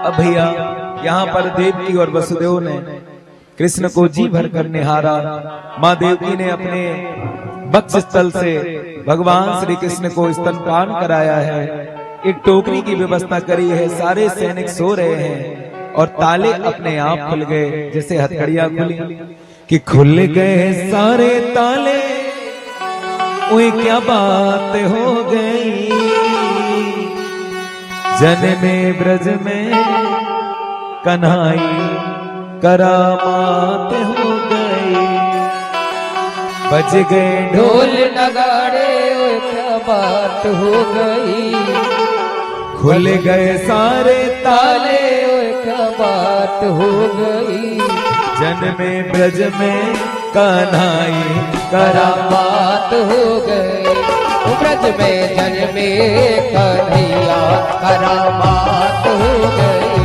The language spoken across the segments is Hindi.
अब भैया यहाँ पर देवकी और वसुदेव ने कृष्ण को जी भर कर निहारा। माँ देवकी ने अपने वक्ष स्थल से भगवान श्री कृष्ण को स्तनपान कराया है। एक टोकरी की व्यवस्था करी है। सारे सैनिक सो रहे हैं और ताले अपने आप खुल गए, जैसे हथकड़ियां खुली कि खुल गए सारे ताले। ओए क्या बात हो गई, जन्मे ब्रज में कन्हाई करामात हो गई। बज गए ढोल नगाड़े, ओए क्या बात हो गई। खुल गए सारे ताले, ओए क्या बात हो गई। जन्मे ब्रज में कन्हाई करामात हो गई। ब्रज में जन्मे कन्हैया करामात हो गई।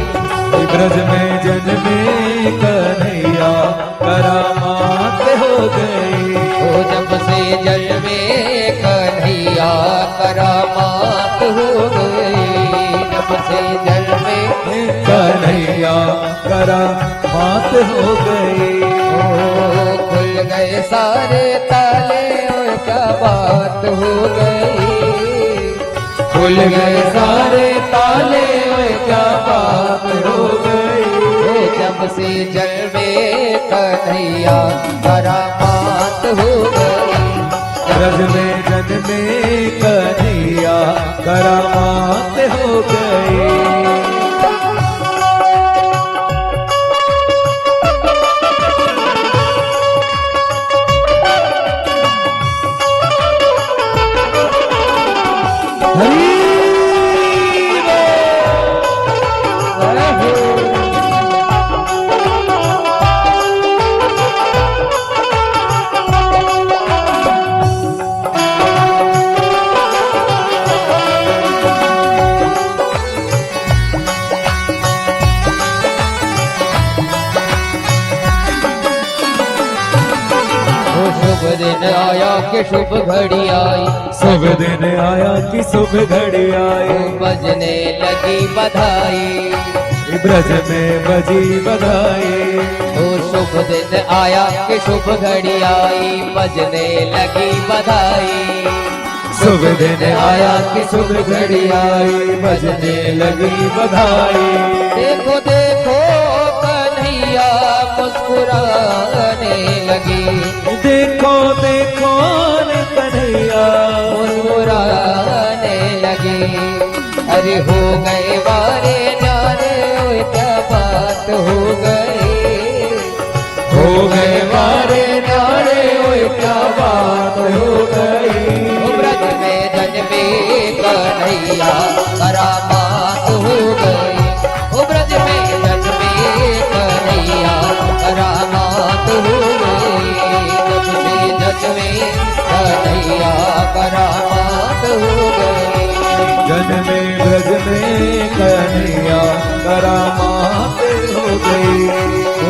ब्रज में जन्मे कन्हैया करामात हो गई। ओ जब से जन्मे कन्हैया करामात हो गई। जब से जन्मे कन्हैया करामात हो गई। ओ खुल गए सारे ताले, और क्या बात हो गई। खुल गए सारे ताले, और क्या बात हो गई। ओ जब से जन्मे कन्हैया करामात हो गई। ब्रज में जन्मे कन्हैया करामात हो गई। शुभ दिन आया कि शुभ घड़ी आई। शुभ दिन आया कि शुभ घड़ी आई। बजने लगी बधाई, ब्रज में बजी बधाई। ओ शुभ दिन आया कि शुभ घड़ी आई। बजने लगी बधाई। शुभ दिन आया कि शुभ घड़ी आई। बजने लगी बधाई। देखो देखो कन्हैया मुस्कुराने लगी। देखो देखो रे कन्हैया मुस्कुराने लगी। अरे हो गए वारे न्यारे, ओए क्या बात हो गई। हो गए वारे न्यारे, ओए क्या बात हो गई। ब्रज में जन्मे कन्हैया करामात हो गई। ओ ब्रज में जन्मे कन्हैया करामात हो गई। जब से जन्मे कन्हैया करामात हो गई। जन्मे ब्रज में कन्हैया करामात हो गई। ओ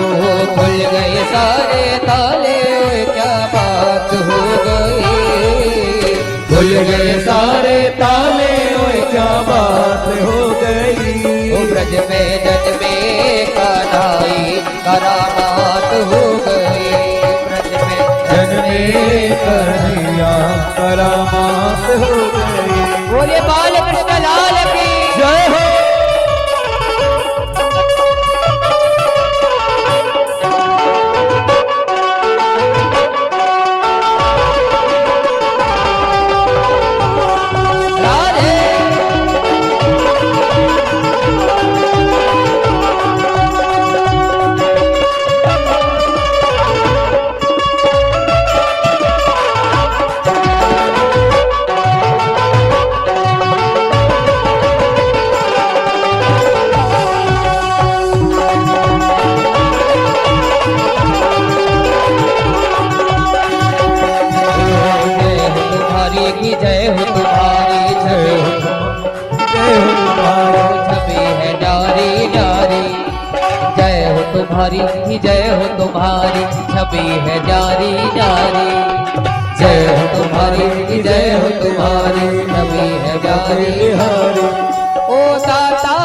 खुल गए सारे ताले, ओए क्या बात हो गई। खुल गए सारे ताले, ओए क्या बात हो गई। ओ ब्रज में जन्मे कन्हैया करामात हो गई। ब्रज में जन्मे कन्हैया करामात हो गई। बोलिए बाल कृष्ण लाल की जय हो। राधे। जय हो तुम्हारी, जय हो तुम्हारी छवि है नारी नारी। जय हो तुम्हारी, जय हो तुम्हारी छवि है नारी नारी। जय हो तुम्हारी, जय हो तुम्हारी छवि है नारी नारी। ओ दाता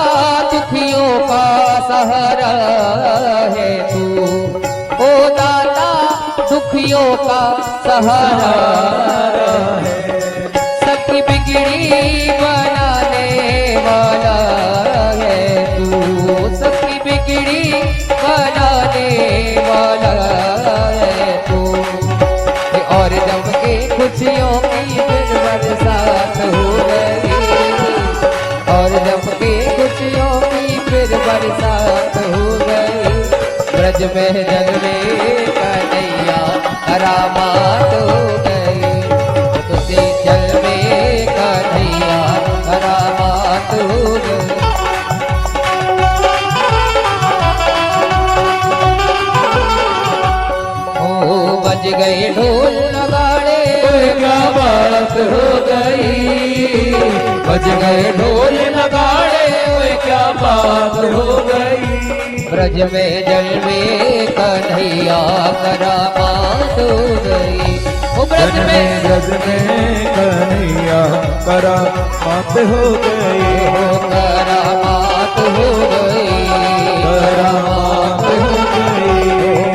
दुखियों का सहारा है तू, ओ दाता दुखियों का सहारा है, सबकी बिगड़ी बनाने वाला है तू, सबकी बिगड़ी बनाने वाला है तू। और जब के खुशियों की फिर बरसात हो गई, और जब के खुशियों की फिर बरसात हो गई, ब्रज में जग में कन्हैया करामात हो गई, तुझे जल में कन्हैया करामात हो गई। ओ बज गए ढोल नगाड़े, क्या बात हो गई, बज गए ढोल नगाड़े, ओए क्या बात हो गई। ब्रज में जल में कन्हैया करामात हो गई, ओ ब्रज में कन्हैया करामात हो गई, हो करामात हो गई, करामात हो गई,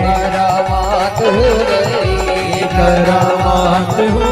करामात हो गई, करामात हो